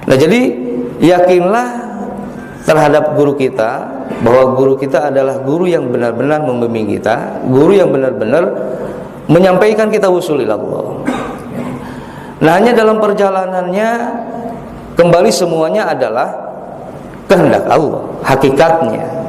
Nah, jadi yakinlah terhadap guru kita bahwa guru kita adalah guru yang benar-benar membimbing kita, guru yang benar-benar menyampaikan kita usul ilallah. Nah, hanya dalam perjalanannya kembali semuanya adalah kehendak Allah, hakikatnya.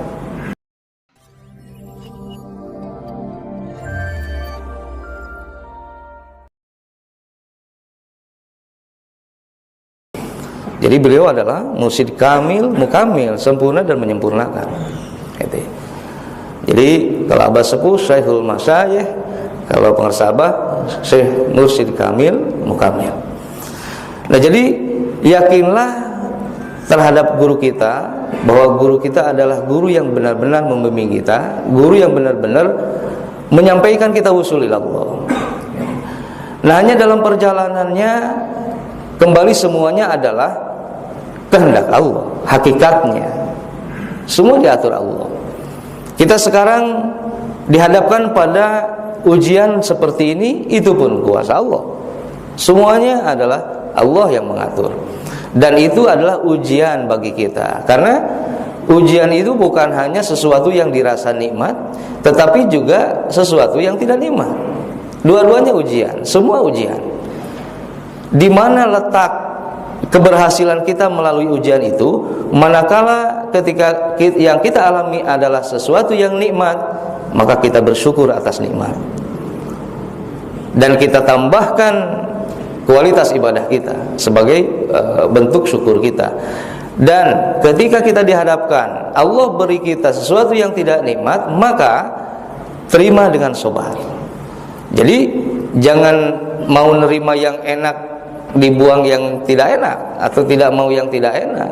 Jadi beliau adalah mursyid kamil, mukamil, sempurna dan menyempurnakan. Gitu. Jadi kalau abah sepuh Syekhul Masyayikh, kalau pengarsa abah Syekh mursyid kamil, mukamil. Nah, jadi yakinlah terhadap guru kita bahwa guru kita adalah guru yang benar-benar membimbing kita, guru yang benar-benar menyampaikan kita usul ilallah. Nah, hanya dalam perjalanannya kembali semuanya adalah kehendak Allah, hakikatnya. Semua diatur Allah. Kita sekarang dihadapkan pada ujian seperti ini, itu pun kuasa Allah. Semuanya adalah Allah yang mengatur. Dan itu adalah ujian bagi kita. Karena ujian itu bukan hanya sesuatu yang dirasa nikmat, tetapi juga sesuatu yang tidak nikmat. Dua-duanya ujian, semua ujian. Di mana letak keberhasilan kita melalui ujian itu? Manakala ketika yang kita alami adalah sesuatu yang nikmat, maka kita bersyukur atas nikmat dan kita tambahkan kualitas ibadah kita sebagai bentuk syukur kita. Dan ketika kita dihadapkan Allah beri kita sesuatu yang tidak nikmat, maka terima dengan sabar. Jadi jangan mau nerima yang enak dibuang yang tidak enak, atau tidak mau yang tidak enak.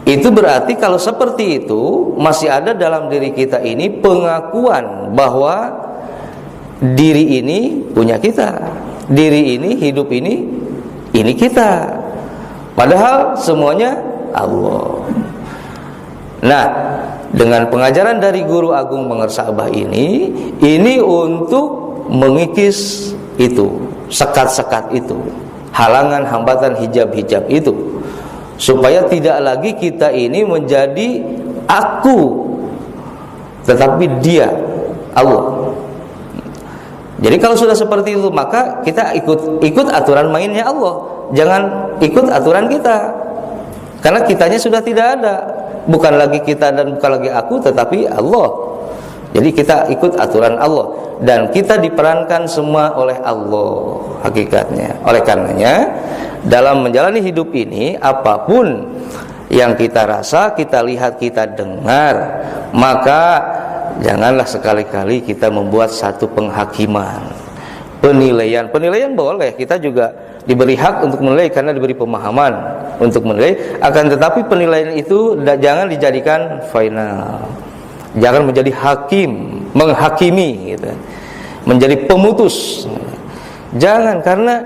Itu berarti kalau seperti itu masih ada dalam diri kita ini pengakuan bahwa diri ini punya kita, diri ini, hidup ini kita, padahal semuanya Allah. Nah, dengan pengajaran dari Guru Agung Pengarsa Abah ini untuk mengikis itu, sekat-sekat itu, halangan, hambatan, hijab-hijab itu, supaya tidak lagi kita ini menjadi aku, tetapi Dia, Allah. Jadi kalau sudah seperti itu, maka kita ikut aturan mainnya Allah, jangan ikut aturan kita, karena kitanya sudah tidak ada, bukan lagi kita dan bukan lagi aku, tetapi Allah. Jadi kita ikut aturan Allah, dan kita diperankan semua oleh Allah hakikatnya. Oleh karenanya dalam menjalani hidup ini, apapun yang kita rasa, kita lihat, kita dengar, maka janganlah sekali-kali kita membuat satu penghakiman, penilaian. Penilaian boleh, kita juga diberi hak untuk menilai karena diberi pemahaman untuk menilai, akan tetapi penilaian itu jangan dijadikan final. Jangan menjadi hakim, menghakimi gitu, menjadi pemutus. Jangan, karena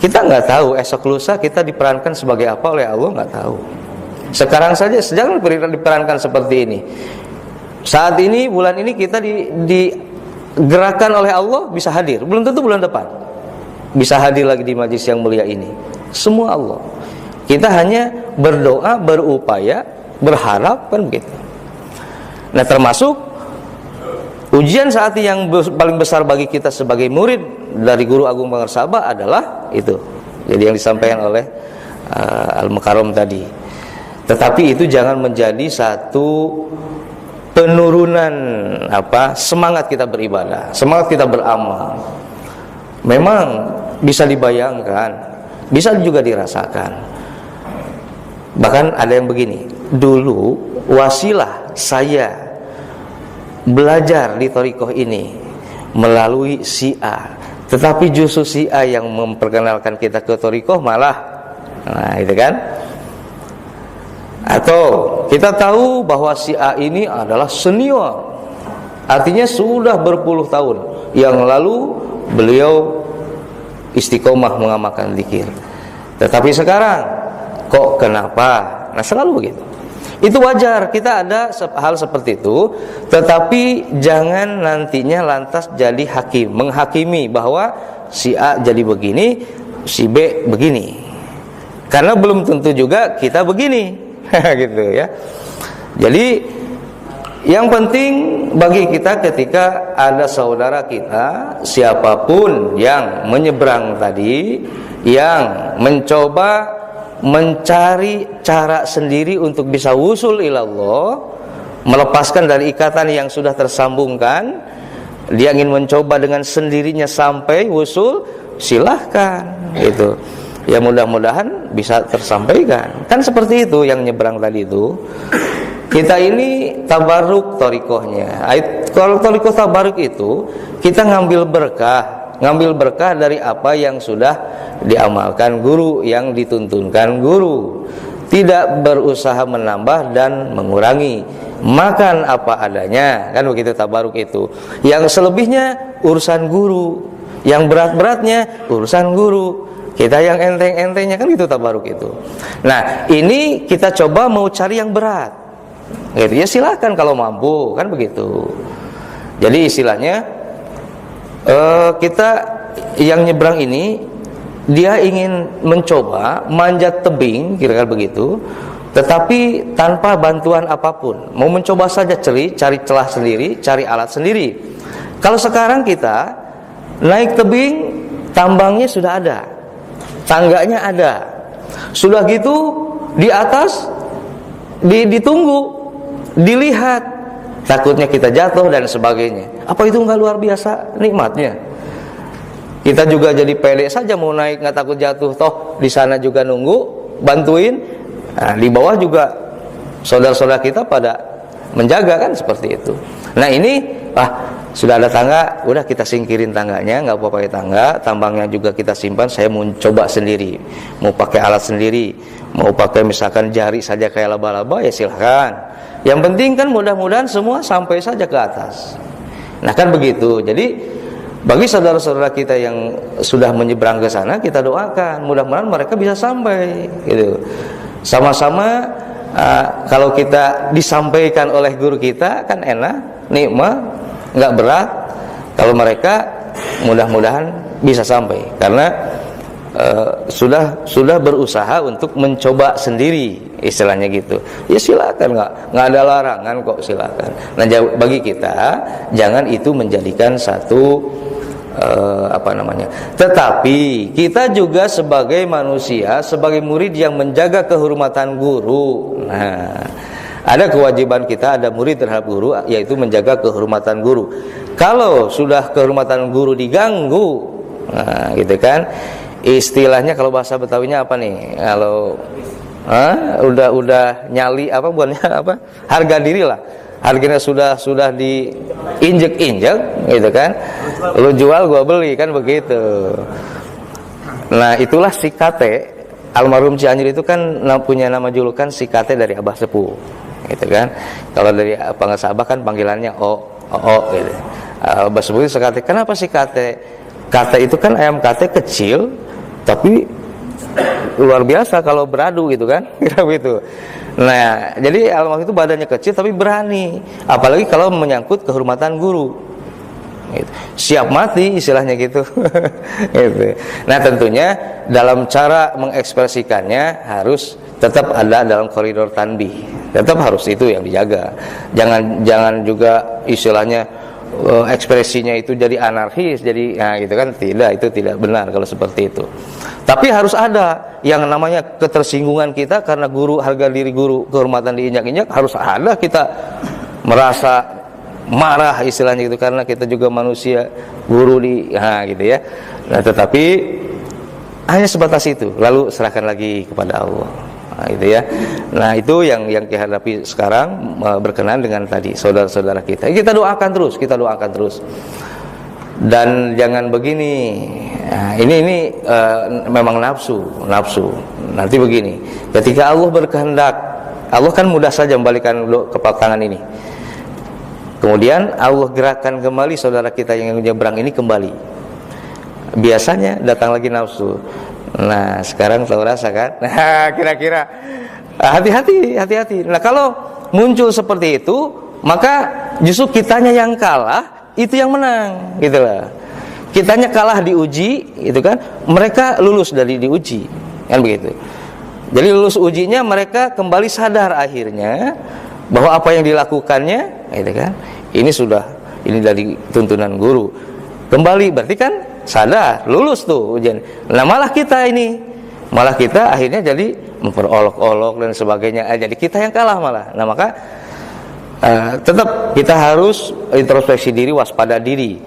kita nggak tahu esok lusa kita diperankan sebagai apa oleh Allah, nggak tahu. Sekarang saja jangan diperankan seperti ini. Saat ini, bulan ini kita digerakkan oleh Allah bisa hadir, belum tentu bulan depan bisa hadir lagi di majlis yang mulia ini. Semua Allah. Kita hanya berdoa, berupaya, berharap, kan begitu. Nah, termasuk ujian saat yang paling besar bagi kita sebagai murid dari Guru Agung Pengarsa Abah adalah itu. Jadi yang disampaikan oleh Al-Mukarram tadi. Tetapi itu jangan menjadi satu penurunan semangat kita beribadah, semangat kita beramal. Memang bisa dibayangkan, bisa juga dirasakan. Bahkan ada yang begini, dulu wasilah saya belajar di thariqah ini melalui si A, tetapi justru si A yang memperkenalkan kita ke thariqah malah, itu kan. Atau kita tahu bahwa si A ini adalah senior, artinya sudah berpuluh tahun yang lalu beliau istiqomah mengamalkan zikir, tetapi sekarang kok kenapa? Nah, selalu begitu. Itu wajar, kita ada hal seperti itu, tetapi jangan nantinya lantas jadi hakim, menghakimi bahwa si A jadi begini, si B begini. Karena belum tentu juga kita begini. Gitu ya. Jadi yang penting bagi kita ketika ada saudara kita, siapapun yang menyeberang tadi, yang mencoba mencari cara sendiri untuk bisa wusul ilallah, melepaskan dari ikatan yang sudah tersambungkan, dia ingin mencoba dengan sendirinya sampai wusul, silahkan gitu. Ya mudah-mudahan bisa tersampaikan. Kan seperti itu yang nyebrang tadi itu. Kita ini tabaruk torikohnya. Kalau torikoh tabaruk itu kita ngambil berkah dari apa yang sudah diamalkan guru, yang dituntunkan guru. Tidak berusaha menambah dan mengurangi. Makan apa adanya, kan begitu tabaruk itu. Yang selebihnya urusan guru, yang berat-beratnya urusan guru. Kita yang enteng-entengnya kan itu tabaruk itu. Nah, ini kita coba mau cari yang berat. Gitu ya, silakan kalau mampu, kan begitu. Jadi istilahnya kita yang nyebrang ini dia ingin mencoba manjat tebing, kira-kira begitu, tetapi tanpa bantuan apapun. Mau mencoba saja cari celah sendiri, cari alat sendiri. Kalau sekarang kita naik tebing, tambangnya sudah ada, tangganya ada, sudah gitu di atas ditunggu, dilihat, takutnya kita jatuh dan sebagainya. Apa itu nggak luar biasa nikmatnya? Kita juga jadi pede saja mau naik, nggak takut jatuh. Toh di sana juga nunggu, bantuin. Nah, di bawah juga saudara-saudara kita pada menjaga, kan seperti itu. Nah ini, sudah ada tangga, udah kita singkirin tangganya, nggak apa-apa pakai tangga, tambangnya juga kita simpan. Saya mau coba sendiri, mau pakai alat sendiri, mau pakai misalkan jari saja kayak laba-laba, ya silahkan. Yang penting kan mudah-mudahan semua sampai saja ke atas. Nah kan begitu. Jadi bagi saudara-saudara kita yang sudah menyeberang ke sana, kita doakan mudah-mudahan mereka bisa sampai gitu. Sama-sama kalau kita disampaikan oleh guru kita kan enak, nikmat, nggak berat. Kalau mereka mudah-mudahan bisa sampai, karena sudah berusaha untuk mencoba sendiri, istilahnya gitu. Ya silakan, nggak ada larangan kok, silakan. Nah bagi kita jangan itu menjadikan satu tetapi kita juga sebagai manusia, sebagai murid yang menjaga kehormatan guru. Nah, ada kewajiban kita, ada murid terhadap guru, yaitu menjaga kehormatan guru. Kalau sudah kehormatan guru diganggu, nah gitu kan, istilahnya kalau bahasa Betawinya apa nih? Kalau udah nyali apa, bukannya apa? Harga diri lah. Harganya sudah diinjek-injek gitu kan. Lu jual gua beli, kan begitu. Nah, itulah si Kate. Almarhum Cianjur itu kan punya nama julukan si Kate dari Abah Sepuh. Gitu kan. Kalau dari Pangesabah kan panggilannya O gitu. Abah Sepuh itu si Kate. Kenapa si Kate? Kate itu kan ayam kate kecil tapi luar biasa kalau beradu gitu kan. Kira begitu. Nah, jadi almarhum itu badannya kecil tapi berani, apalagi kalau menyangkut kehormatan guru. Gitu. Siap mati istilahnya gitu. Gitu. Nah, tentunya dalam cara mengekspresikannya harus tetap ada dalam koridor tanbih. Tetap harus itu yang dijaga. Jangan juga istilahnya ekspresinya itu jadi anarkis, jadi gitu kan, tidak, itu tidak benar kalau seperti itu. Tapi harus ada yang namanya ketersinggungan kita karena guru, harga diri guru, kehormatan diinjak-injak, harus ada kita merasa marah istilahnya gitu, karena kita juga manusia, guru gitu ya. Nah, tetapi hanya sebatas itu, lalu serahkan lagi kepada Allah. Nah, gitu ya. Nah, itu yang dihadapi sekarang, berkenaan dengan tadi saudara-saudara kita. Kita doakan terus. Dan jangan begini. Nah, ini memang nafsu. Nanti begini. Ketika Allah berkehendak, Allah kan mudah saja membalikan kepak tangan ini. Kemudian Allah gerakkan kembali saudara kita yang menyeberang ini kembali. Biasanya datang lagi nafsu. Nah, sekarang tahu rasa kan? Nah, kira-kira hati-hati. Nah, kalau muncul seperti itu, maka justru kitanya yang kalah, itu yang menang, gitu lah. Kitanya kalah diuji, gitu kan? Mereka lulus dari diuji, kan begitu. Jadi lulus ujinya mereka kembali sadar akhirnya bahwa apa yang dilakukannya, gitu kan, ini dari tuntunan guru. Kembali berarti kan sadar, lulus tuh ujian. Nah malah kita akhirnya jadi memperolok-olok dan sebagainya. Jadi kita yang kalah malah. Nah maka tetap kita harus introspeksi diri, waspada diri.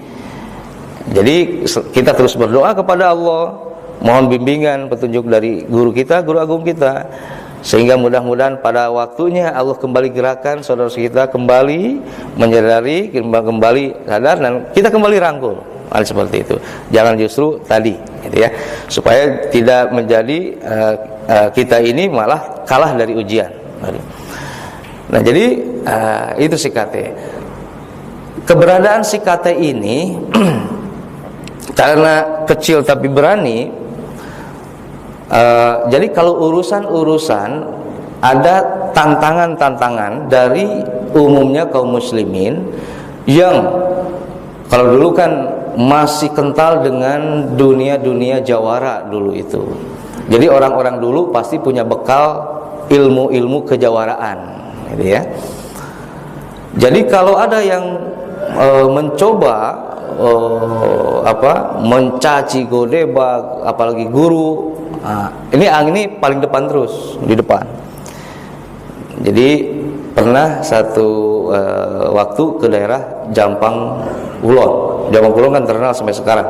Jadi kita terus berdoa kepada Allah, mohon bimbingan, petunjuk dari guru kita, guru agung kita, sehingga mudah-mudahan pada waktunya Allah kembali gerakan saudara kita kembali menyadari, kembali sadar, dan kita kembali rangkul. Hal seperti itu. Jangan justru tadi, gitu ya, supaya tidak menjadi kita ini malah kalah dari ujian. Nah jadi itu si KT. Keberadaan si KT ini karena kecil tapi berani. Jadi kalau urusan-urusan ada tantangan-tantangan dari umumnya kaum muslimin yang kalau dulu kan masih kental dengan dunia jawara dulu itu. Jadi orang-orang dulu pasti punya bekal ilmu-ilmu kejawaraan, gitu ya. Jadi kalau ada yang mencoba mencaci godebag apalagi guru, ini paling depan terus, di depan. Jadi pernah satu waktu ke daerah Jampang Kulon. Jampang Kulon kan terkenal sampai sekarang.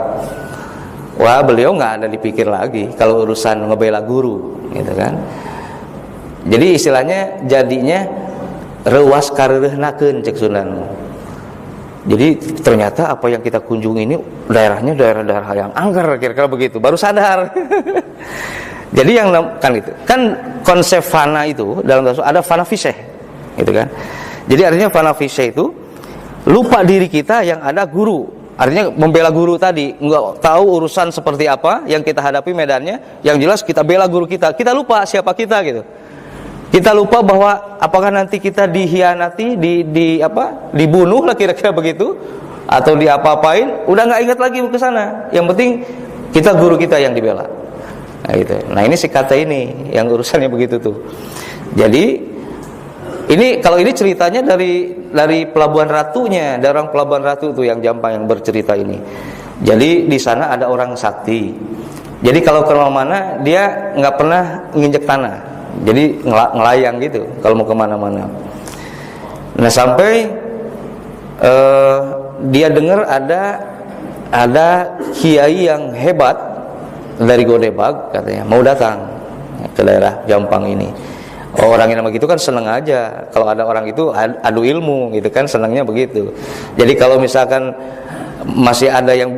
Wah, beliau nggak ada dipikir lagi kalau urusan ngebela guru, gitu kan. Jadi istilahnya jadinya rewas kareureunnakeun cek Sunan. Jadi ternyata apa yang kita kunjungi ini daerahnya daerah-daerah yang angker, kira-kira begitu. Baru sadar. Jadi yang kan itu kan konsep fana itu dalam bahasa ada fana fiseh, gitu kan. Jadi artinya fana fiseh itu lupa diri kita yang ada guru. Artinya membela guru tadi, nggak tahu urusan seperti apa yang kita hadapi medannya. Yang jelas kita bela guru kita. Kita lupa siapa kita, gitu. Kita lupa bahwa apakah nanti kita dihianati, dibunuh lah kira-kira begitu, atau diapa-apain, udah nggak ingat lagi ke sana. Yang penting kita guru kita yang dibela. Nah, gitu. Nah ini si kata ini yang urusannya begitu tuh. Jadi ini kalau ini ceritanya dari Pelabuhan Ratunya, dari orang Pelabuhan Ratu tuh yang Jampang yang bercerita ini. Jadi di sana ada orang sakti. Jadi kalau ke mana dia nggak pernah nginjek tanah. Jadi ngelayang gitu kalau mau kemana-mana. Nah sampai dia dengar ada kiai yang hebat dari Godebag katanya mau datang ke daerah Jampang ini. Orang yang begitu kan seneng aja kalau ada orang itu adu ilmu gitu kan, senangnya begitu. Jadi kalau misalkan masih ada yang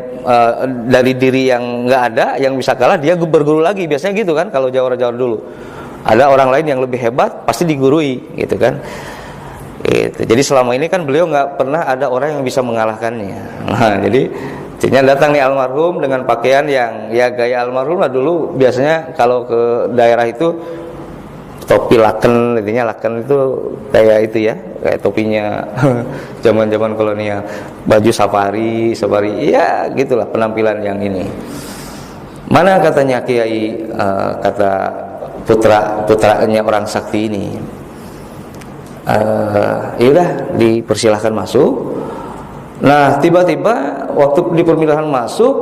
dari diri yang nggak ada yang bisa kalah, dia berguru lagi, biasanya gitu kan kalau jawara-jawara dulu. Ada orang lain yang lebih hebat pasti digurui, gitu kan. Gitu. Jadi selama ini kan beliau nggak pernah ada orang yang bisa mengalahkannya. Nah, jadi akhirnya datang nih almarhum dengan pakaian yang ya gaya almarhum lah dulu. Biasanya kalau ke daerah itu topi laken, intinya laken itu kayak itu ya, kayak topinya zaman-zaman kolonial. Baju safari, ya gitulah penampilan yang ini. Mana katanya kiai kata putranya orang sakti ini, yaudah dipersilahkan masuk. Nah tiba-tiba waktu dipersilahkan masuk,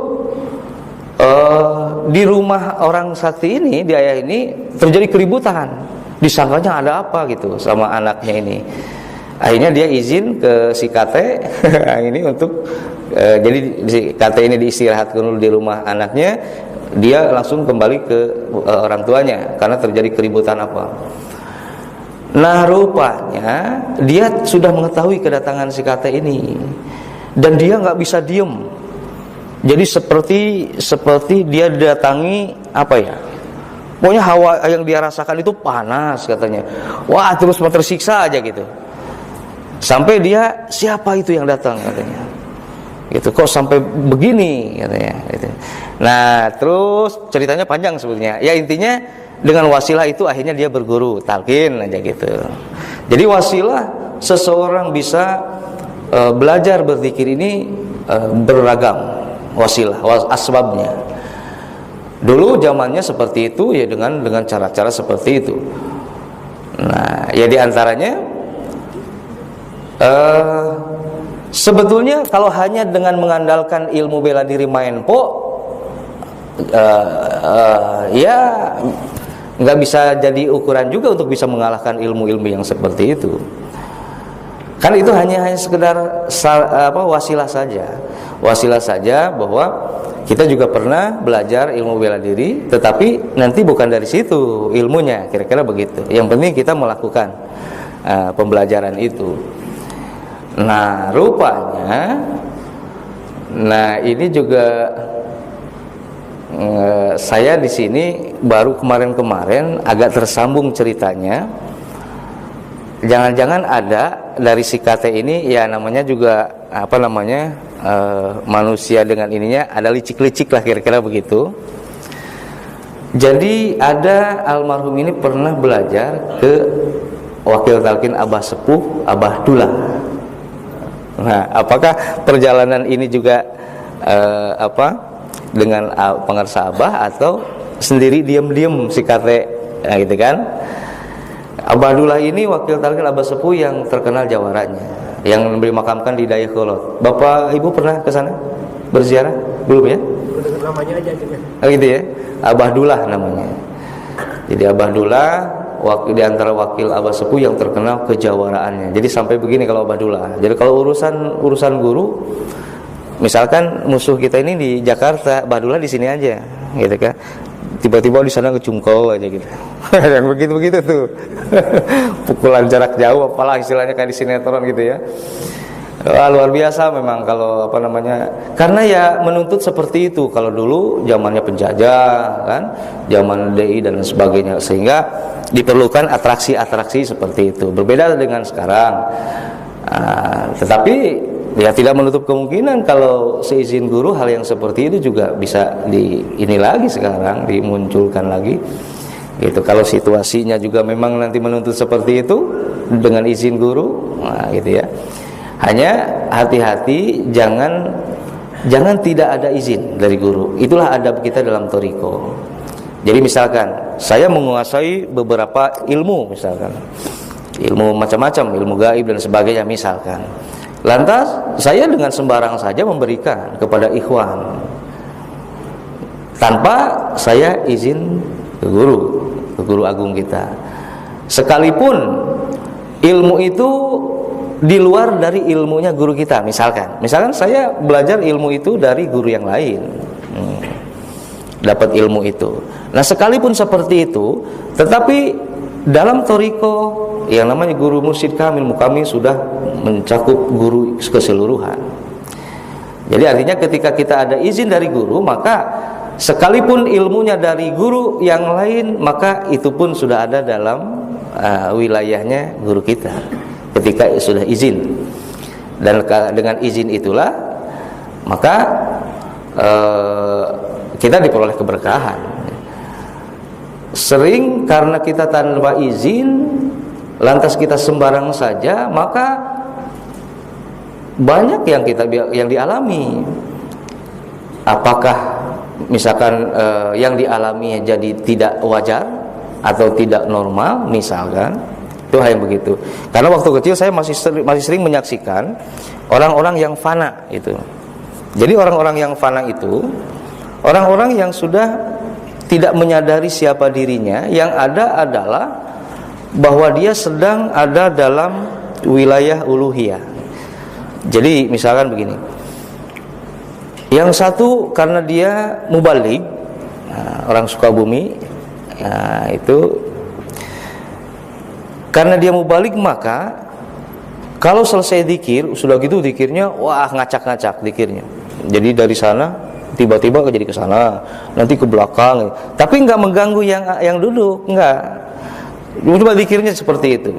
di rumah orang sakti ini, di ayah ini terjadi keributan. Disangkanya ada apa gitu sama anaknya ini. Akhirnya dia izin ke si Kate ini untuk jadi si Kate ini diistirahatkan dulu di rumah anaknya. Dia langsung kembali ke orang tuanya karena terjadi keributan apa. Nah rupanya dia sudah mengetahui kedatangan si Kate ini dan dia nggak bisa diem. Jadi seperti dia datangi apa ya? Pokoknya hawa yang dia rasakan itu panas katanya. Wah terus tersiksa aja gitu. Sampai dia siapa itu yang datang katanya. Gitu kok sampai begini katanya. Gitu. Nah terus ceritanya panjang sebetulnya. Ya intinya dengan wasilah itu akhirnya dia berguru talqin aja gitu. Jadi wasilah seseorang bisa belajar berzikir ini beragam wasilah asbabnya. Dulu zamannya seperti itu ya, dengan cara-cara seperti itu. Nah, ya diantaranya sebetulnya kalau hanya dengan mengandalkan ilmu bela diri main ya nggak bisa jadi ukuran juga untuk bisa mengalahkan ilmu-ilmu yang seperti itu. Kan itu hanya sekedar wasilah saja bahwa kita juga pernah belajar ilmu bela diri, tetapi nanti bukan dari situ ilmunya, kira-kira begitu. Yang penting kita melakukan pembelajaran itu. Nah, rupanya, ini juga saya di sini baru kemarin agak tersambung ceritanya. Jangan-jangan ada dari si KT ini, ya namanya juga manusia dengan ininya ada licik-licik lah, kira-kira begitu. Jadi ada almarhum ini pernah belajar ke wakil talqin Abah Sepuh, Abah Dullah. Nah, apakah perjalanan ini juga dengan pengarsa Abah atau sendiri diam-diam si KT, nah, gitu kan? Abah Dullah ini wakil talqin Abah Sepuh yang terkenal jawaranya, yang dimakamkan di Dayakolot. Bapak Ibu pernah ke sana berziarah? Belum ya? Namanya aja gitu. Gitu ya. Abah Dullah namanya. Jadi Abah Dullah di antara wakil Abah Sepuh yang terkenal kejawaraannya. Jadi sampai begini kalau Abah Dullah. Jadi kalau urusan guru, misalkan musuh kita ini di Jakarta, Abah Dullah di sini aja, gitu kan? Tiba-tiba di sana kecungkol aja gitu. Yang begitu-begitu tuh. Pukulan jarak jauh, apalah istilahnya kayak di sinetron gitu ya. Luar biasa memang kalau karena ya menuntut seperti itu. Kalau dulu zamannya penjajah kan, zaman DI dan sebagainya, sehingga diperlukan atraksi-atraksi seperti itu. Berbeda dengan sekarang. Tetapi ya tidak menutup kemungkinan kalau seizin guru hal yang seperti itu juga bisa sekarang dimunculkan lagi gitu. Kalau situasinya juga memang nanti menuntut seperti itu dengan izin guru, gitu ya. Hanya hati-hati, jangan tidak ada izin dari guru. Itulah adab kita dalam thariqah. Jadi misalkan saya menguasai beberapa ilmu, misalkan ilmu macam-macam, ilmu gaib dan sebagainya misalkan. Lantas saya dengan sembarang saja memberikan kepada ikhwan tanpa saya izin ke guru agung kita. Sekalipun ilmu itu di luar dari ilmunya guru kita, misalkan saya belajar ilmu itu dari guru yang lain, dapat ilmu itu. Nah, sekalipun seperti itu, tetapi dalam thariqah yang namanya guru mursyid kamil mukamil sudah mencakup guru keseluruhan. Jadi artinya ketika kita ada izin dari guru, maka sekalipun ilmunya dari guru yang lain, maka itu pun sudah ada dalam wilayahnya guru kita ketika sudah izin. Dan dengan izin itulah maka kita diperoleh keberkahan. Sering karena kita tanpa izin, lantas kita sembarang saja, maka banyak yang dialami. Apakah misalkan yang dialami jadi tidak wajar atau tidak normal, misalkan itu hal yang begitu. Karena waktu kecil saya masih sering menyaksikan orang-orang yang fana itu. Jadi orang-orang yang fana itu orang-orang yang sudah tidak menyadari siapa dirinya, yang ada adalah bahwa dia sedang ada dalam wilayah uluhiyah. Jadi misalkan begini, yang satu karena dia mubaligh, orang Sukabumi, itu karena dia mubaligh, maka kalau selesai zikir, sudah gitu zikirnya, wah ngacak-ngacak zikirnya. Jadi dari sana tiba-tiba jadi ke sana, nanti ke belakang, tapi nggak mengganggu yang duduk, nggak. Cuma zikirnya seperti itu.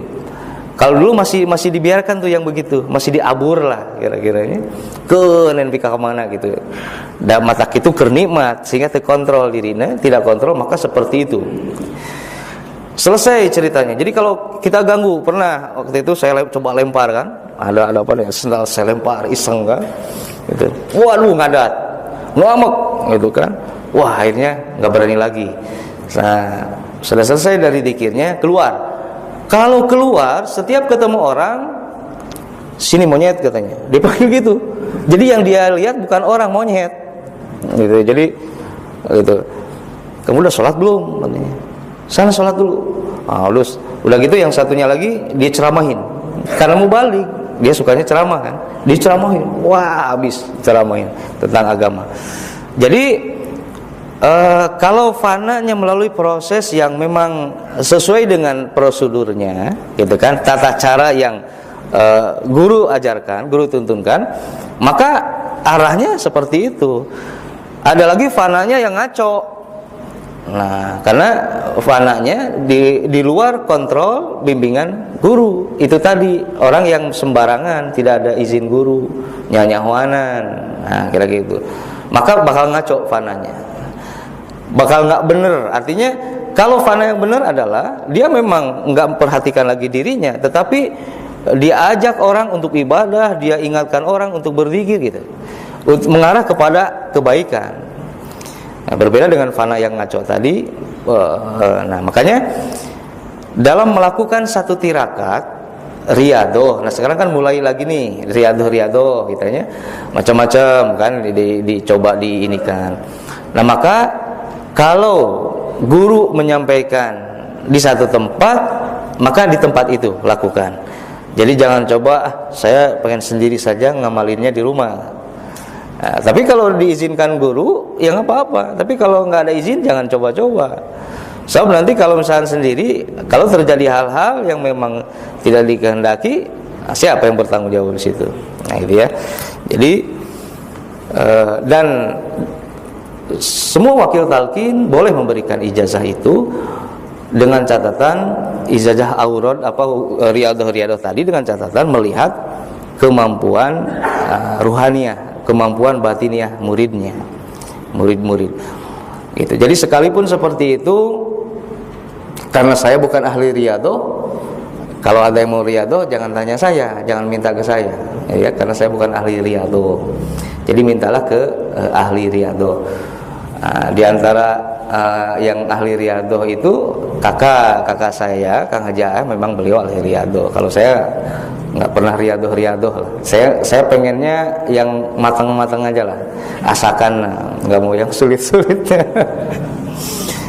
Kalau dulu masih dibiarkan tuh yang begitu, masih diabur lah kira-kiranya. Ke nenpika kemana gitu. Dan mata itu kernikmat sehingga terkontrol dirinya, tidak kontrol maka seperti itu. Selesai ceritanya. Jadi kalau kita ganggu, pernah waktu itu saya coba lempar kan, ada apa nih? Sendal saya lempar iseng kan, gitu. Waduh ngadat, ngamuk gitu kan. wah akhirnya nggak berani lagi. Nah, sudah selesai dari zikirnya, keluar. Kalau keluar, setiap ketemu orang, sini monyet katanya, dipanggil gitu. Jadi yang dia lihat bukan orang, monyet gitu. Jadi gitu, kamu udah sholat belum katanya, sana sholat dulu. Udah gitu yang satunya lagi dia ceramahin, karena mau balik, dia sukanya ceramah kan, diceramahin, wah habis ceramahin tentang agama. Jadi kalau fananya melalui proses yang memang sesuai dengan prosedurnya, gitu kan, tata cara yang guru ajarkan, guru tuntunkan, maka arahnya seperti itu. Ada lagi fananya yang ngaco. Nah, karena fananya di luar kontrol bimbingan guru. Itu tadi, orang yang sembarangan, tidak ada izin guru, nyanyahuanan. Nah, kira-kira gitu. Maka bakal ngaco fananya, bakal nggak bener. Artinya kalau fana yang benar adalah dia memang nggak memperhatikan lagi dirinya, tetapi dia ajak orang untuk ibadah, dia ingatkan orang untuk berzikir gitu, untuk mengarah kepada kebaikan. Nah, berbeda dengan fana yang ngaco tadi. Nah, makanya dalam melakukan satu tirakat riadoh, nah sekarang kan mulai lagi nih riadoh kitanya macam-macam kan, dicoba diinikan. Nah, maka kalau guru menyampaikan di satu tempat, maka di tempat itu lakukan. Jadi jangan coba saya pengen sendiri saja ngamalinnya di rumah. Nah, tapi kalau diizinkan guru ya nggak apa-apa. Tapi kalau nggak ada izin jangan coba-coba. Sebab nanti kalau misalnya sendiri, kalau terjadi hal-hal yang memang tidak dikehendaki, siapa yang bertanggung jawab di situ? Nah, itu ya. Jadi dan semua wakil talqin boleh memberikan ijazah itu dengan catatan ijazah aurad riadoh tadi, dengan catatan melihat kemampuan ruhaniyah, kemampuan batiniah murid-murid gitu. Jadi sekalipun seperti itu, karena saya bukan ahli riadoh, kalau ada yang mau riadoh jangan tanya saya, jangan minta ke saya ya, karena saya bukan ahli riadoh. Jadi mintalah ke ahli riadoh. Di antara yang ahli riadoh itu kakak saya, Kang Haji A, memang beliau ahli riadoh. Kalau saya nggak pernah riadoh lah. Saya pengennya yang matang aja lah, asakan, nggak mau yang sulit.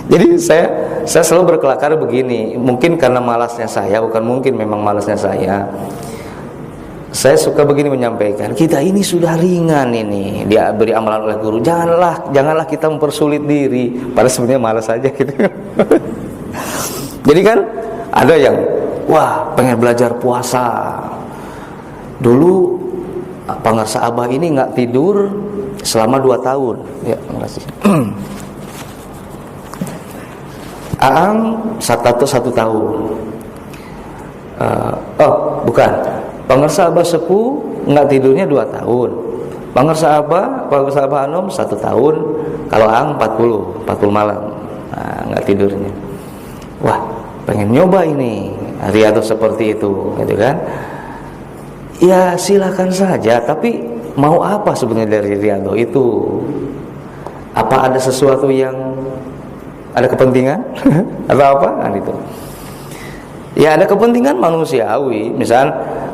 Jadi saya selalu berkelakar begini. Mungkin karena malasnya saya, bukan mungkin, memang malasnya saya suka begini menyampaikan, kita ini sudah ringan ini, dia beri amalan oleh guru. Janganlah kita mempersulit diri. Padahal sebenarnya malas aja gitu. Jadi kan ada yang wah pengen belajar puasa. Dulu Pangarsa Abah ini nggak tidur selama 2 tahun. Ya, makasih. Aang 1 tahun. Bukan. Pangarsa Abah sepuh nggak tidurnya 2 tahun. Pangarsa Abah Anom 1 tahun. Kalau Aang 40 malam, nggak tidurnya. Wah, pengen nyoba ini riadoh seperti itu, gitu kan? Ya silakan saja. Tapi mau apa sebenarnya dari riadoh itu? Apa ada sesuatu yang ada kepentingan atau apa? Kan itu. Ya ada kepentingan manusiawi. Misal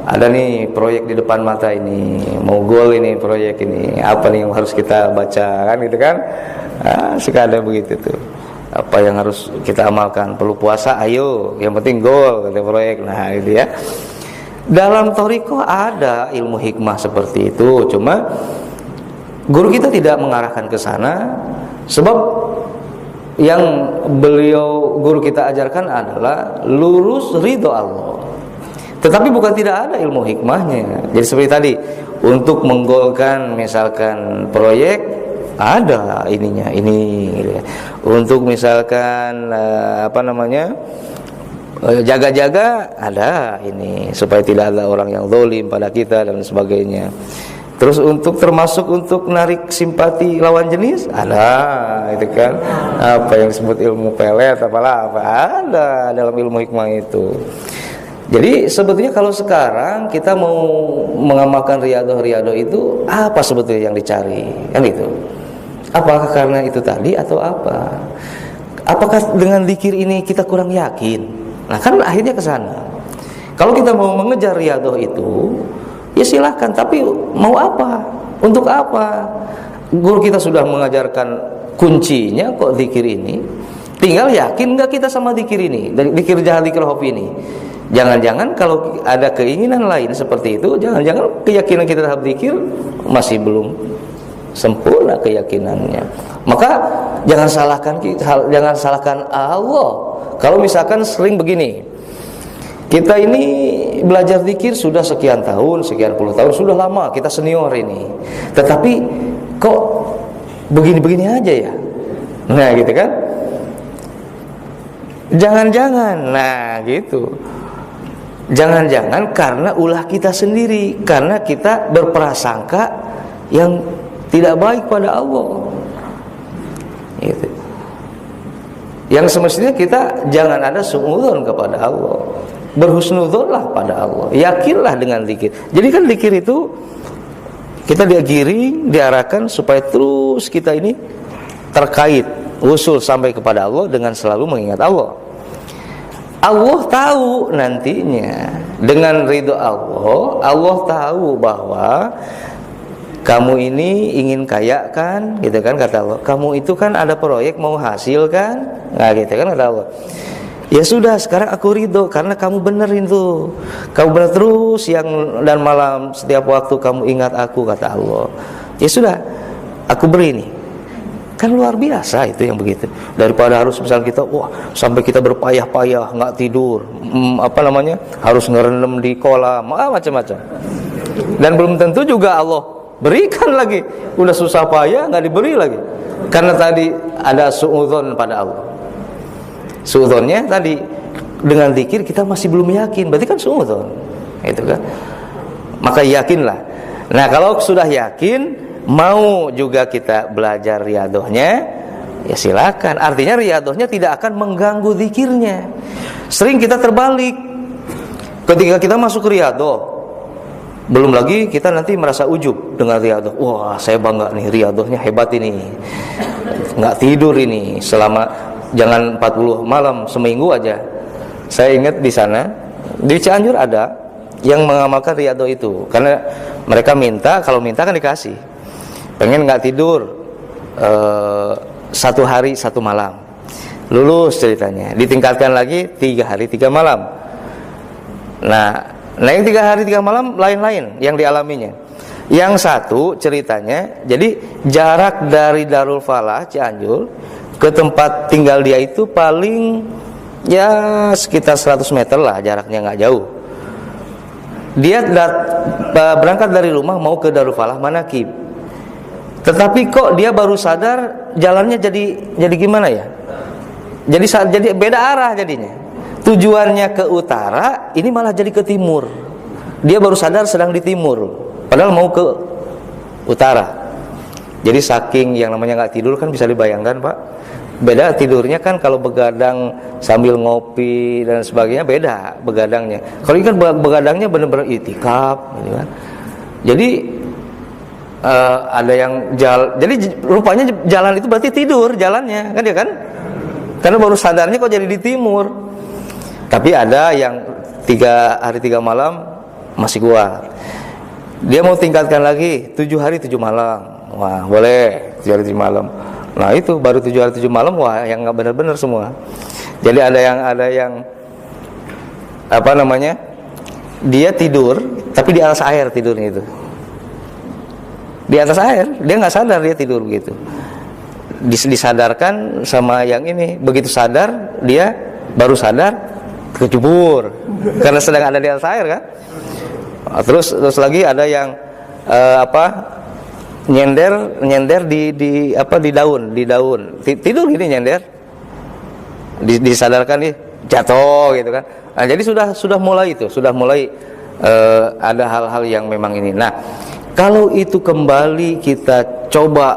ada nih proyek di depan mata ini, mau goal ini proyek ini, apa nih yang harus kita baca kan gitu kan? Suka ada begitu tuh. Apa yang harus kita amalkan? Perlu puasa, ayo. Yang penting goal kata proyek. Nah itu ya. Dalam thariqah ada ilmu hikmah seperti itu. Cuma guru kita tidak mengarahkan ke sana, sebab yang guru kita ajarkan adalah lurus ridho Allah. Tetapi bukan tidak ada ilmu hikmahnya. Jadi seperti tadi, untuk menggolkan misalkan proyek ada ininya, ini gitu ya. Untuk misalkan jaga-jaga ada ini, supaya tidak ada orang yang zalim pada kita dan sebagainya. Terus termasuk untuk narik simpati lawan jenis ada, itu kan, apa yang disebut ilmu pelet apa ada dalam ilmu hikmah itu. Jadi sebetulnya kalau sekarang kita mau mengamalkan riadoh itu, apa sebetulnya yang dicari? Kan gitu. Apakah karena itu tadi atau apa? Apakah dengan zikir ini kita kurang yakin? Nah, kan akhirnya ke sana. Kalau kita mau mengejar riyadhah itu, ya silahkan. Tapi mau apa? Untuk apa? Guru kita sudah mengajarkan kuncinya kok zikir ini. Tinggal yakin nggak kita sama zikir ini, zikir jahar, zikir khafi ini. Jangan-jangan kalau ada keinginan lain seperti itu, jangan-jangan keyakinan kita terhadap zikir masih belum sempurna keyakinannya. Maka jangan salahkan Allah. Kalau misalkan sering begini, kita ini belajar zikir sudah sekian tahun, sekian puluh tahun, sudah lama, kita senior ini. Tetapi kok begini-begini aja ya? Nah, gitu kan? Jangan-jangan, nah gitu. Jangan-jangan karena ulah kita sendiri, karena kita berprasangka yang tidak baik pada Allah. Gitu. Yang semestinya kita jangan ada suudzon kepada Allah. Berhusnudzonlah pada Allah. Yakinlah dengan zikir. Jadi kan zikir itu kita diarahkan supaya terus kita ini terkait, usul sampai kepada Allah dengan selalu mengingat Allah. Allah tahu nantinya dengan ridho Allah. Allah tahu bahwa kamu ini ingin kaya kan, gitu kan kata Allah. Kamu itu kan ada proyek mau hasil kan, nggak gitu kan kata Allah. Ya sudah, sekarang aku ridho karena kamu benerin tuh. Kamu bener terus siang dan malam, setiap waktu kamu ingat aku kata Allah. Ya sudah, aku beri nih. Kan luar biasa itu yang begitu. Daripada harus misalnya kita sampai kita berpayah-payah nggak tidur, harus ngerendam di kolam, macam-macam. Dan belum tentu juga Allah berikan lagi. Udah susah payah nggak diberi lagi. Karena tadi ada suudzon pada Allah. Suudzonnya tadi dengan zikir kita masih belum yakin, berarti kan suudzon. Itu kan. Maka yakinlah. Nah, kalau sudah yakin, mau juga kita belajar riyadhahnya, ya silakan. Artinya riyadhahnya tidak akan mengganggu zikirnya. Sering kita terbalik. Ketika kita masuk ke riyadhah, belum lagi kita nanti merasa ujub dengan riyadhah. Wah, saya bangga nih, riyadhahnya hebat ini. Nggak tidur ini selama, jangan 40 malam, seminggu aja. Saya ingat di sana, di Cianjur ada yang mengamalkan riyadhah itu. Karena mereka minta, kalau minta kan dikasih. Pengen nggak tidur 1 hari 1 malam, lulus ceritanya. Ditingkatkan lagi 3 hari 3 malam. Nah yang 3 hari 3 malam lain-lain yang dialaminya. Yang satu ceritanya, jadi jarak dari Darul Falah Cianjur ke tempat tinggal dia itu paling ya sekitar 100 meter lah jaraknya, nggak jauh. Dia berangkat dari rumah mau ke Darul Falah Manakib. Tetapi kok dia baru sadar jalannya jadi gimana ya? Jadi beda arah jadinya. Tujuannya ke utara, ini malah jadi ke timur. Dia baru sadar sedang di timur, padahal mau ke utara. Jadi saking yang namanya nggak tidur kan bisa dibayangkan, Pak. Beda tidurnya kan kalau begadang sambil ngopi dan sebagainya, beda begadangnya. Kalau ini kan begadangnya benar-benar itikaf, gitu kan. Jadi ada yang jadi rupanya jalan itu berarti tidur jalannya kan, ya kan? Karena baru sadarnya kok jadi di timur. Tapi ada yang 3 hari 3 malam masih kuat. Dia mau tingkatkan lagi 7 hari 7 malam. Wah, boleh 7 hari 7 malam. Nah, itu baru 7 hari 7 malam, wah yang nggak benar-benar semua. Jadi ada yang dia tidur tapi di atas air tidurnya itu. Di atas air, dia nggak sadar dia tidur begitu. Disadarkan sama yang ini, begitu sadar dia baru sadar kecebur karena sedang ada di atas air kan. Terus lagi ada yang nyender di daun tidur gini nyender, disadarkan dia jatuh gitu kan. Nah, jadi sudah mulai ada hal-hal yang memang ini. Nah, kalau itu kembali kita coba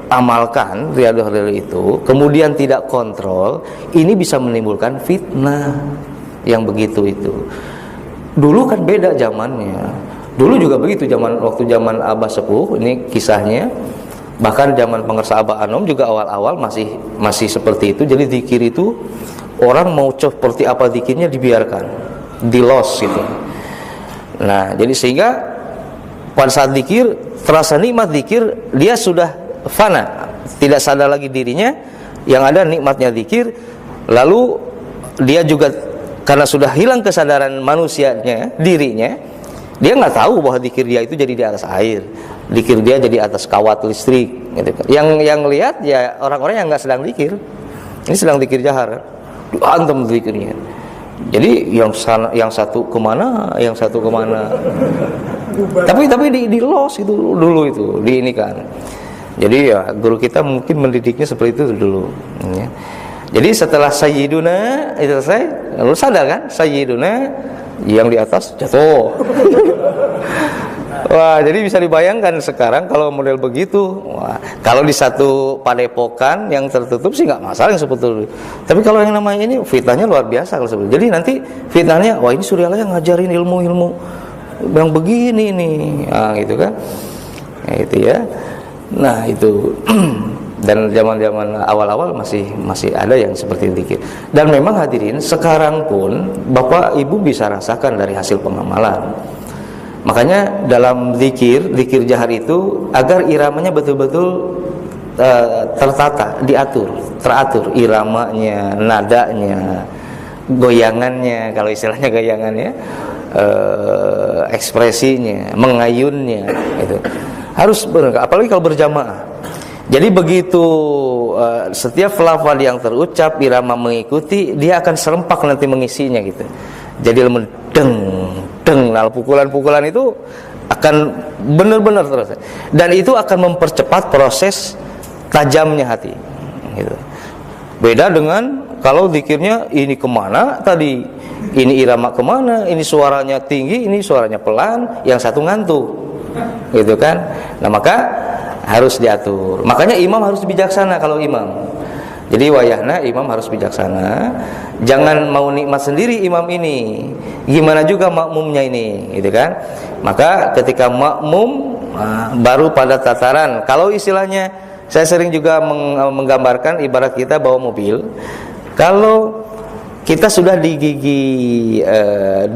amalkan riyadhah itu, kemudian tidak kontrol, ini bisa menimbulkan fitnah yang begitu itu. Dulu kan beda zamannya. Dulu juga begitu, waktu zaman Abah Sepuh, ini kisahnya. Bahkan zaman pengersabah Anom juga awal-awal masih seperti itu. Jadi zikir itu orang mau seperti apa zikirnya dibiarkan, di loss gitu. Nah, jadi sehingga pada saat zikir terasa nikmat zikir, dia sudah fana, tidak sadar lagi dirinya, yang ada nikmatnya zikir. Lalu dia juga karena sudah hilang kesadaran manusianya, dirinya, dia nggak tahu bahwa zikir dia itu jadi di atas air, zikir dia jadi atas kawat listrik gitu. Yang lihat ya orang-orang yang nggak sedang zikir. Ini sedang zikir jahar, diantem zikirnya. Jadi yang satu kemana, yang satu kemana. Tapi di los itu dulu itu, di ini kan. Jadi ya guru kita mungkin mendidiknya seperti itu dulu. Ya. Jadi setelah Sayyiduna itu selesai, lalu sadar kan, Sayyiduna yang di atas jatuh. Wah, jadi bisa dibayangkan sekarang kalau model begitu. Wah, kalau di satu padepokan yang tertutup sih nggak masalah yang sebetulnya. Tapi kalau yang namanya ini fitnahnya luar biasa kalau sebetulnya. Jadi nanti fitnahnya, wah ini Suryalaya yang ngajarin ilmu-ilmu yang begini nih, nah, gitu kan? Nah, itu ya. Nah itu. Dan zaman-zaman awal-awal masih ada yang seperti zikir. Dan memang hadirin, sekarang pun Bapak Ibu bisa rasakan dari hasil pengamalan. Makanya dalam zikir jahar itu agar iramanya betul-betul tertata, teratur iramanya, nadanya, goyangannya, kalau istilahnya goyangannya, ekspresinya, mengayunnya, itu harus benar. Apalagi kalau berjamaah. Jadi begitu setiap lafaz yang terucap irama mengikuti, dia akan serempak nanti mengisinya gitu. Jadi deng deng, nah pukulan-pukulan itu akan benar-benar terus. Dan itu akan mempercepat proses tajamnya hati. Gitu. Beda dengan kalau zikirnya ini kemana tadi, ini irama kemana, ini suaranya tinggi, ini suaranya pelan, yang satu ngantuk, gitu kan? Nah maka harus diatur. Makanya imam harus bijaksana kalau imam. Jadi wayahna imam harus bijaksana. Jangan mau nikmat sendiri imam ini. Gimana juga makmumnya ini, gitu kan? Maka ketika makmum baru pada tataran. Kalau istilahnya saya sering juga menggambarkan ibarat kita bawa mobil. Kalau kita sudah di gigi 2,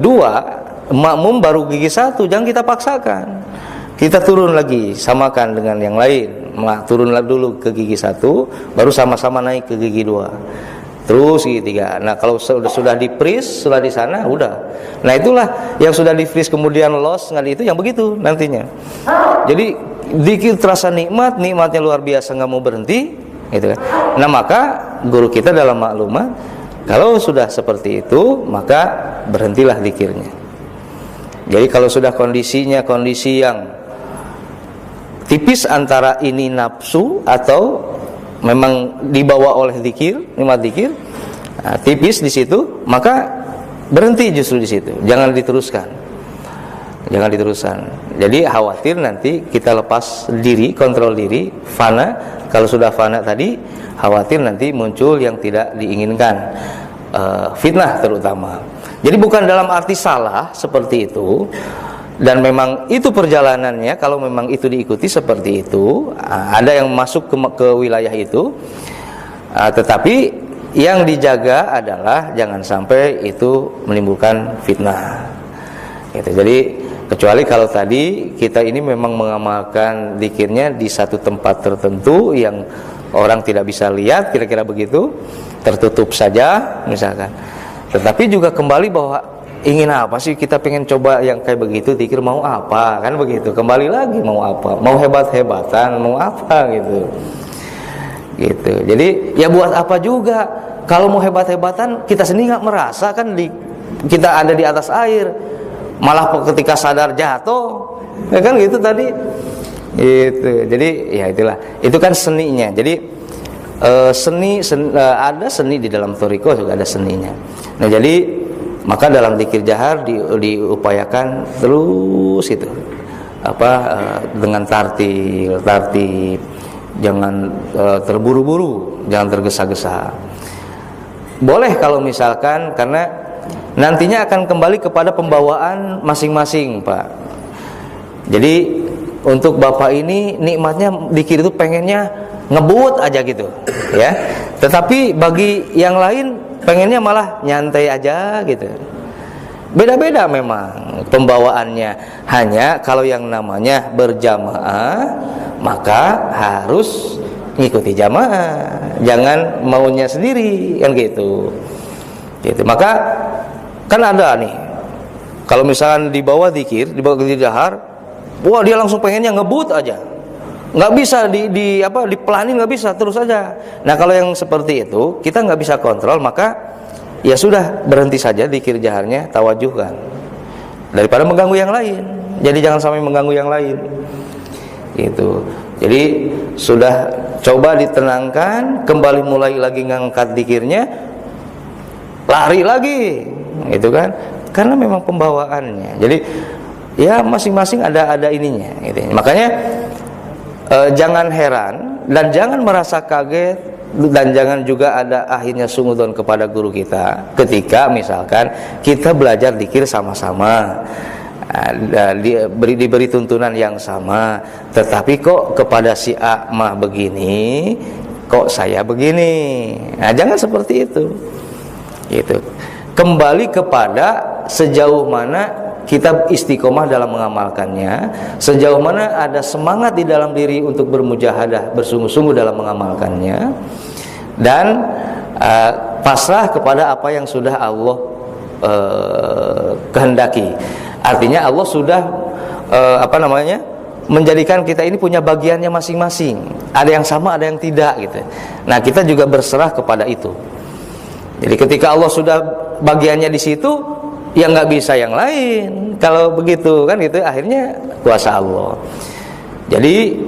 makmum baru gigi 1, jangan kita paksakan. Kita turun lagi, samakan dengan yang lain. Turunlah dulu ke gigi 1, baru sama-sama naik ke gigi 2. Terus gigi 3. Nah, kalau sudah di-freeze, sudah di sana, udah. Nah, itulah yang sudah di-freeze kemudian loss, itu yang begitu nantinya. Jadi, zikir terasa nikmatnya luar biasa, nggak mau berhenti, gitu kan. Nah, maka guru kita dalam maklumat, kalau sudah seperti itu, maka berhentilah zikirnya. Jadi kalau sudah kondisinya kondisi yang tipis antara ini nafsu atau memang dibawa oleh zikir, nikmat zikir, nah, tipis di situ, maka berhenti justru di situ. Jangan diteruskan. Jangan diteruskan. Jadi khawatir nanti kita lepas diri, kontrol diri, fana. Kalau sudah fana tadi, khawatir nanti muncul yang tidak diinginkan, fitnah terutama. Jadi bukan dalam arti salah seperti itu. Dan memang itu perjalanannya, kalau memang itu diikuti seperti itu, ada yang masuk ke wilayah itu, tetapi yang dijaga adalah jangan sampai itu menimbulkan fitnah. Gitu. Jadi kecuali kalau tadi kita ini memang mengamalkan zikirnya di satu tempat tertentu yang orang tidak bisa lihat, kira-kira begitu, tertutup saja misalkan. Tetapi juga kembali bahwa ingin apa sih, kita pengen coba yang kayak begitu, zikir mau apa, kan begitu. Kembali lagi mau apa, mau hebat-hebatan, mau apa gitu. Gitu. Jadi ya buat apa juga kalau mau hebat-hebatan, kita sendiri nggak merasa kan kita ada di atas air, malah ketika sadar jatuh, ya kan gitu tadi. Gitu. Jadi ya itulah, itu kan seninya. Jadi ada seni di dalam thariqah, juga ada seninya. Nah jadi maka dalam zikir jahar diupayakan terus itu dengan tartil, jangan terburu-buru, jangan tergesa-gesa. Boleh kalau misalkan, karena nantinya akan kembali kepada pembawaan masing-masing, Pak. Jadi untuk bapak ini nikmatnya zikir itu pengennya ngebut aja gitu, ya. Tetapi bagi yang lain pengennya malah nyantai aja gitu. Beda-beda memang pembawaannya. Hanya kalau yang namanya berjamaah maka harus ngikuti jamaah, jangan maunya sendiri kan gitu. Gitu. Maka kan ada nih, kalau misalkan dibawa zikir, dibawa ke jahar, wah dia langsung pengennya ngebut aja, nggak bisa dipelanin, nggak bisa, terus aja. Nah kalau yang seperti itu kita nggak bisa kontrol, maka ya sudah, berhenti saja zikir jaharnya, tawajuhkan daripada mengganggu yang lain. Jadi jangan sampai mengganggu yang lain gitu. Jadi sudah coba ditenangkan, kembali mulai lagi ngangkat zikirnya, lari lagi, itu kan? Karena memang pembawaannya. Jadi ya masing-masing ada ininya. Gitu. Makanya jangan heran dan jangan merasa kaget dan jangan juga ada akhirnya sungudon kepada guru kita ketika misalkan kita belajar zikir sama-sama. Diberi tuntunan yang sama, tetapi kok kepada si A mah begini, kok saya begini. Nah, jangan seperti itu. Gitu. Kembali kepada sejauh mana kita istiqomah dalam mengamalkannya, sejauh mana ada semangat di dalam diri untuk bermujahadah, bersungguh-sungguh dalam mengamalkannya, dan pasrah kepada apa yang sudah Allah kehendaki. Artinya Allah sudah menjadikan kita ini punya bagiannya masing-masing. Ada yang sama, ada yang tidak gitu. Nah, kita juga berserah kepada itu. Jadi ketika Allah sudah bagiannya di situ, ya nggak bisa yang lain. Kalau begitu kan gitu, akhirnya kuasa Allah. Jadi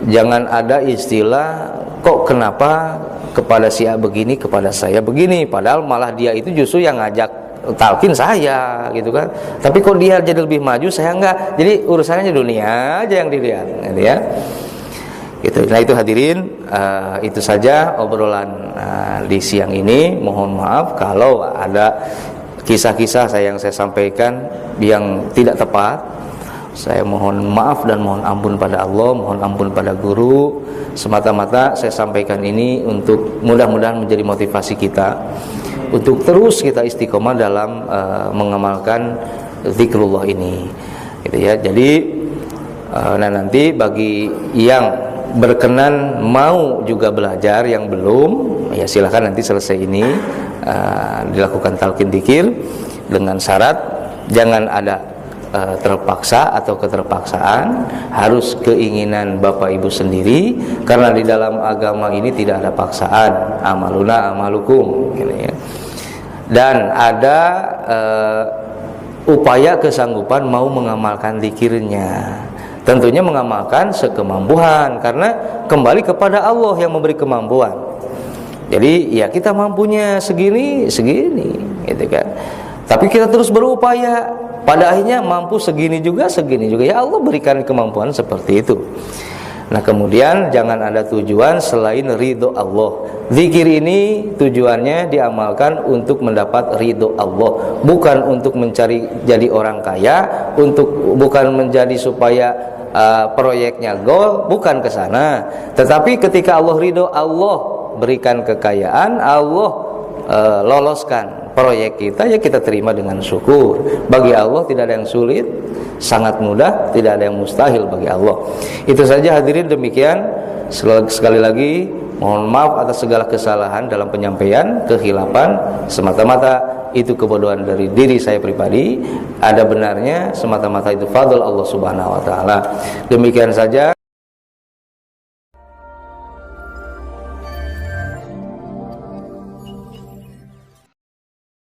jangan ada istilah kok kenapa kepada si A begini, kepada saya begini, padahal malah dia itu justru yang ngajak talqin saya gitu kan. Tapi kok dia jadi lebih maju, saya enggak. Jadi urusannya dunia aja yang dilihat gitu ya. Gitu. Nah itu hadirin, itu saja obrolan di siang ini. Mohon maaf kalau ada kisah-kisah yang saya sampaikan yang tidak tepat. Saya mohon maaf dan mohon ampun pada Allah, mohon ampun pada guru. Semata-mata saya sampaikan ini untuk mudah-mudahan menjadi motivasi kita untuk terus kita istiqomah dalam mengamalkan zikrullah ini, gitu ya. Jadi nanti bagi yang berkenan mau juga belajar, yang belum, ya silahkan nanti selesai ini dilakukan talqin dzikir dengan syarat jangan ada terpaksa atau keterpaksaan, harus keinginan Bapak Ibu sendiri, karena di dalam agama ini tidak ada paksaan, amaluna amalukum, gitu ya. Dan ada upaya kesanggupan mau mengamalkan zikirnya. Tentunya mengamalkan sekemampuan, karena kembali kepada Allah yang memberi kemampuan. Jadi ya kita mampunya segini, gitu kan. Tapi kita terus berupaya, pada akhirnya mampu segini juga. Ya Allah berikan kemampuan seperti itu. Nah kemudian jangan ada tujuan selain ridho Allah. Zikir ini tujuannya diamalkan untuk mendapat ridho Allah, bukan untuk mencari jadi orang kaya, bukan menjadi supaya proyeknya goal, bukan ke sana. Tetapi ketika Allah ridho, Allah berikan kekayaan, Allah loloskan proyek kita, ya kita terima dengan syukur. Bagi Allah tidak ada yang sulit, sangat mudah, tidak ada yang mustahil bagi Allah. Itu saja hadirin, demikian. Sekali lagi mohon maaf atas segala kesalahan dalam penyampaian, kehilapan, semata-mata itu kebodohan dari diri saya pribadi. Ada benarnya semata-mata itu fadl Allah Subhanahu wa taala. Demikian saja